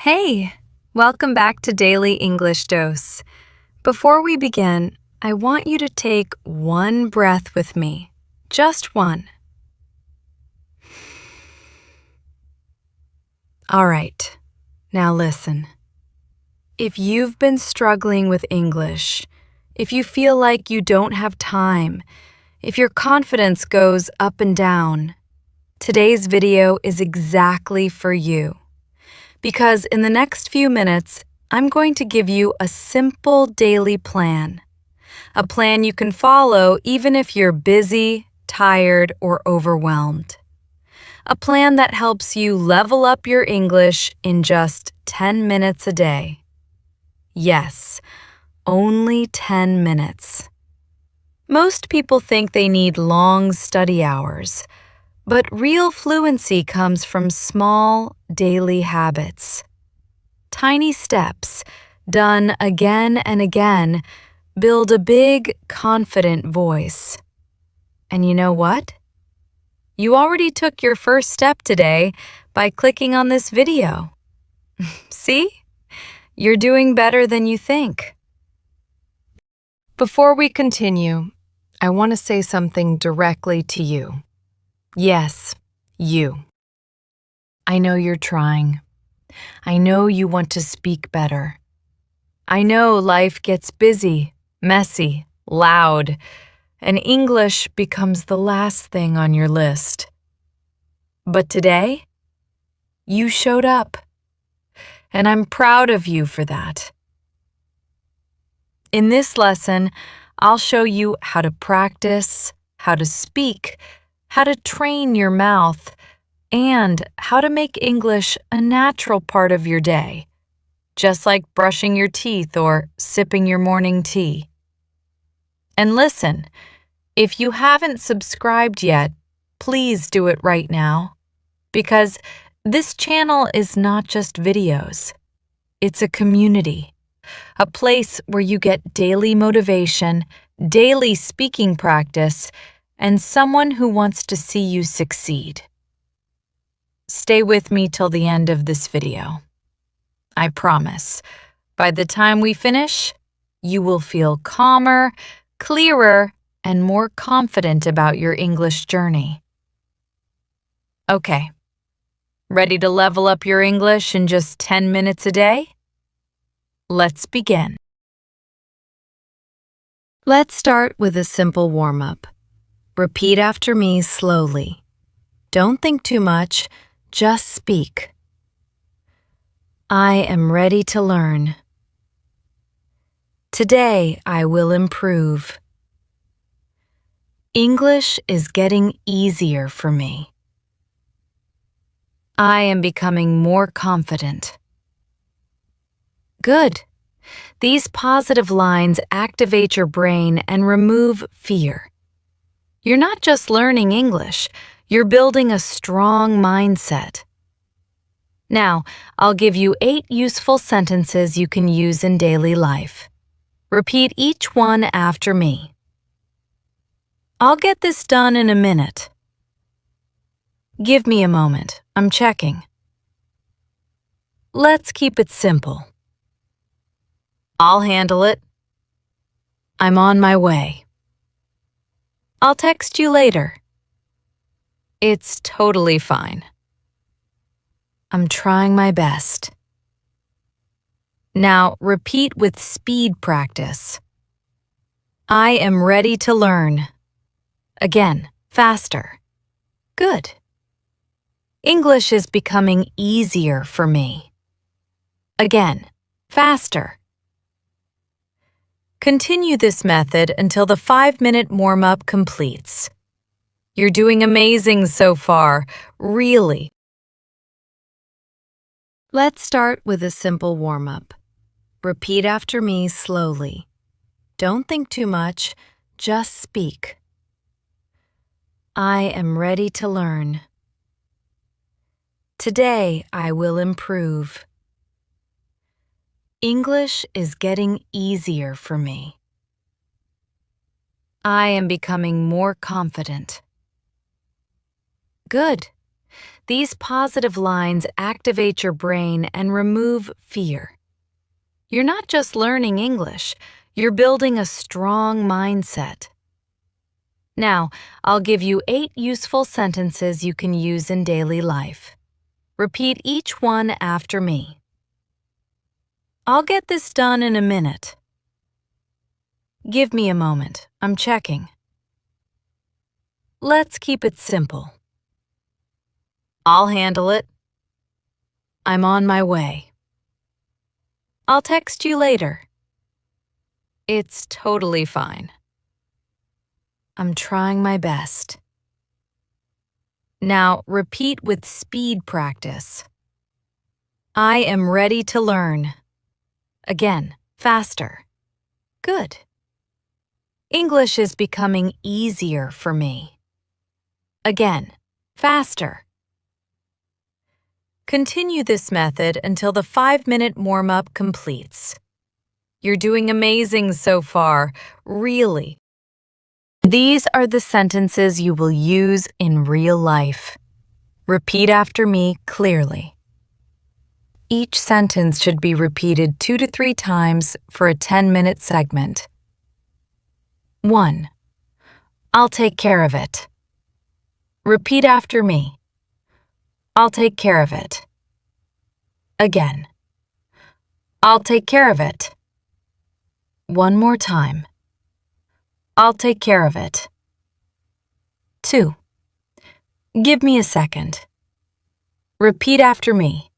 Hey, welcome back to Daily English Dose. Before we begin, I want you to take one breath with me. Just one. All right, now listen. If you've been struggling with English, if you feel like you don't have time, if your confidence goes up and down, today's video is exactly for you. Because in the next few minutes, I'm going to give you a simple daily plan. A plan you can follow even if you're busy, tired, or overwhelmed. A plan that helps you level up your English in just 10 minutes a day. Yes, only 10 minutes. Most people think they need long study hours, but real fluency comes from small, daily habits. Tiny steps, done again and again, build a big, confident voice. And you know what? You already took your first step today by clicking on this video. See? You're doing better than you think. Before we continue, I want to say something directly to you. Yes, you. I know you're trying. I know you want to speak better. I know life gets busy, messy, loud, and English becomes the last thing on your list. But today, you showed up, and I'm proud of you for that. In this lesson, I'll show you how to practice, how to speak, how to train your mouth, and how to make English a natural part of your day, just like brushing your teeth or sipping your morning tea. And listen, if you haven't subscribed yet, please do it right now, because this channel is not just videos. It's a community, a place where you get daily motivation, daily speaking practice, and someone who wants to see you succeed. Stay with me till the end of this video. I promise, by the time we finish, you will feel calmer, clearer, and more confident about your English journey. Okay, ready to level up your English in just 10 minutes a day? Let's begin. Let's start with a simple warm-up. Repeat after me slowly. Don't think too much, just speak. I am ready to learn. Today I will improve. English is getting easier for me. I am becoming more confident. Good. These positive lines activate your brain and remove fear. You're not just learning English, you're building a strong mindset. Now, I'll give you 8 useful sentences you can use in daily life. Repeat each one after me. I'll get this done in a minute. Give me a moment, I'm checking. Let's keep it simple. I'll handle it. I'm on my way. I'll text you later. It's totally fine. I'm trying my best. Now repeat with speed practice. I am ready to learn. Again, faster. Good. English is becoming easier for me. Again, faster. Continue this method until the 5-minute warm-up completes. You're doing amazing so far, really. Let's start with a simple warm-up. Repeat after me slowly. Don't think too much, just speak. I am ready to learn. Today I will improve. English is getting easier for me. I am becoming more confident. Good. These positive lines activate your brain and remove fear. You're not just learning English, you're building a strong mindset. Now, I'll give you 8 useful sentences you can use in daily life. Repeat each one after me. I'll get this done in a minute. Give me a moment, I'm checking. Let's keep it simple. I'll handle it. I'm on my way. I'll text you later. It's totally fine. I'm trying my best. Now repeat with speed practice. I am ready to learn. Again, faster. Good. English is becoming easier for me. Again, faster. Continue this method until the 5-minute warm-up completes. You're doing amazing so far, really. These are the sentences you will use in real life. Repeat after me clearly. Each sentence should be repeated 2 to 3 times for a 10-minute segment. 1. I'll take care of it. Repeat after me. I'll take care of it. Again. I'll take care of it. One more time. I'll take care of it. 2. Give me a second. Repeat after me.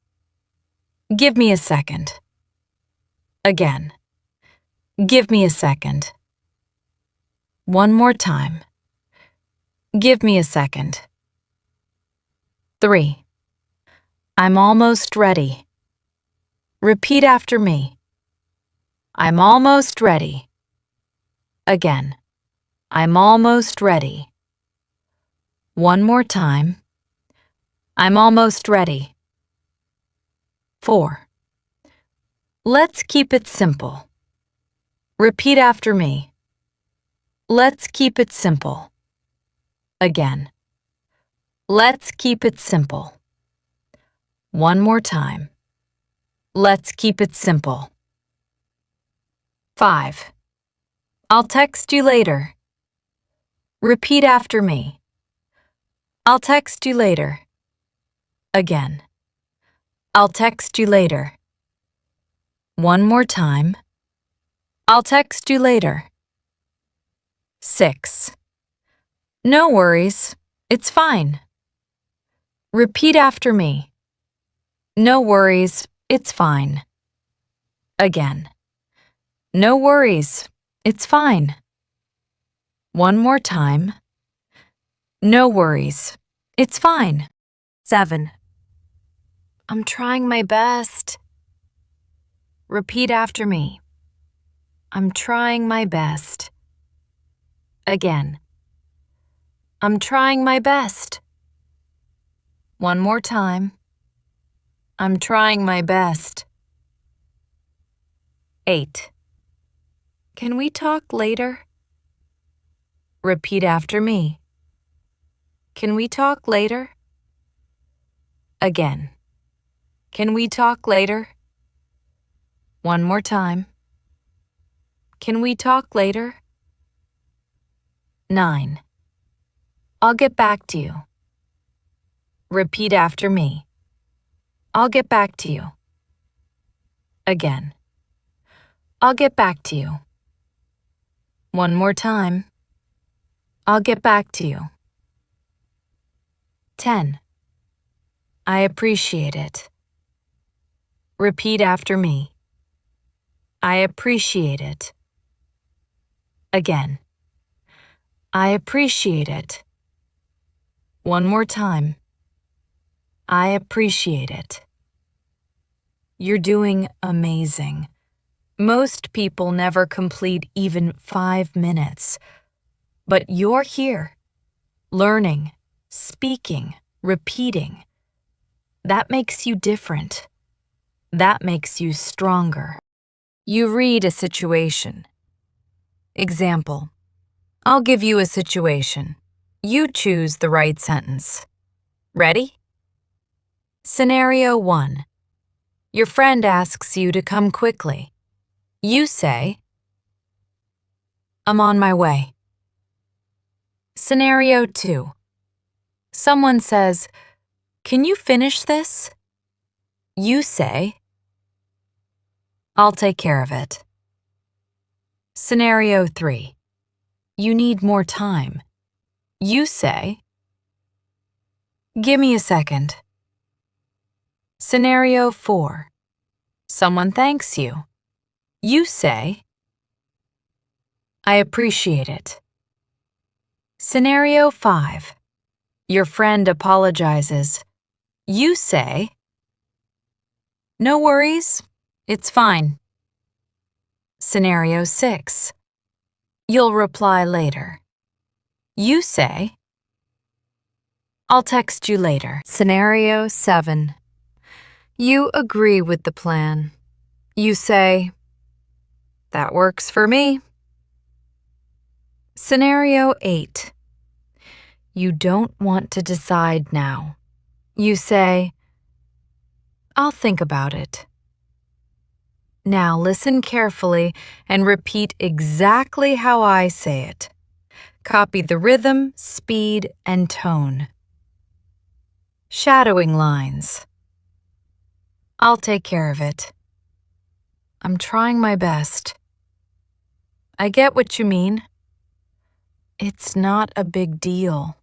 Give me a second. Again. Give me a second. One more time. Give me a second. 3. I'm almost ready. Repeat after me. I'm almost ready. Again. I'm almost ready. One more time. I'm almost ready. 4. Let's keep it simple. Repeat after me. Let's keep it simple. Again. Let's keep it simple. One more time. Let's keep it simple. 5. I'll text you later. Repeat after me. I'll text you later. Again. I'll text you later. One more time. I'll text you later. 6. No worries, it's fine. Repeat after me. No worries, it's fine. Again. No worries, it's fine. One more time. No worries, it's fine. 7. I'm trying my best. Repeat after me. I'm trying my best. Again. I'm trying my best. One more time. I'm trying my best. 8. Can we talk later? Repeat after me. Can we talk later? Again. Can we talk later? One more time. Can we talk later? 9. I'll get back to you. Repeat after me. I'll get back to you. Again. I'll get back to you. One more time. I'll get back to you. 10. I appreciate it. Repeat after me. I appreciate it. Again. I appreciate it. One more time. I appreciate it. You're doing amazing. Most people never complete even 5 minutes. But you're here, learning, speaking, repeating. That makes you different. That makes you stronger. You read a situation. Example. I'll give you a situation. You choose the right sentence. Ready? Scenario 1. Your friend asks you to come quickly. You say, I'm on my way. Scenario 2. Someone says, can you finish this? You say, I'll take care of it. Scenario 3. You need more time. You say, give me a second. Scenario 4. Someone thanks you. You say, I appreciate it. Scenario 5. Your friend apologizes. You say, no worries, it's fine. Scenario 6. You'll reply later. You say, I'll text you later. Scenario 7. You agree with the plan. You say, that works for me. Scenario 8. You don't want to decide now. You say, I'll think about it. Now listen carefully and repeat exactly how I say it. Copy the rhythm, speed, and tone. Shadowing lines. I'll take care of it. I'm trying my best. I get what you mean. It's not a big deal.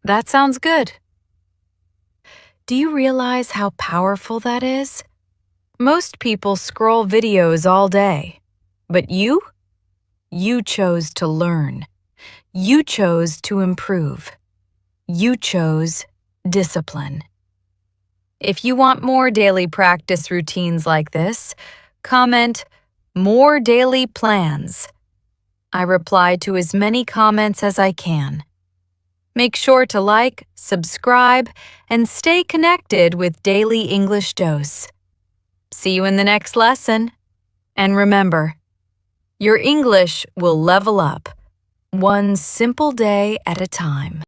That sounds good. Do you realize how powerful that is? Most people scroll videos all day, but you chose to learn. You chose to improve. You chose discipline. If you want more daily practice routines like this, comment, more daily plans. I reply to as many comments as I can. Make sure to like, subscribe, and stay connected with Daily English Dose. See you in the next lesson. And remember, your English will level up, one simple day at a time.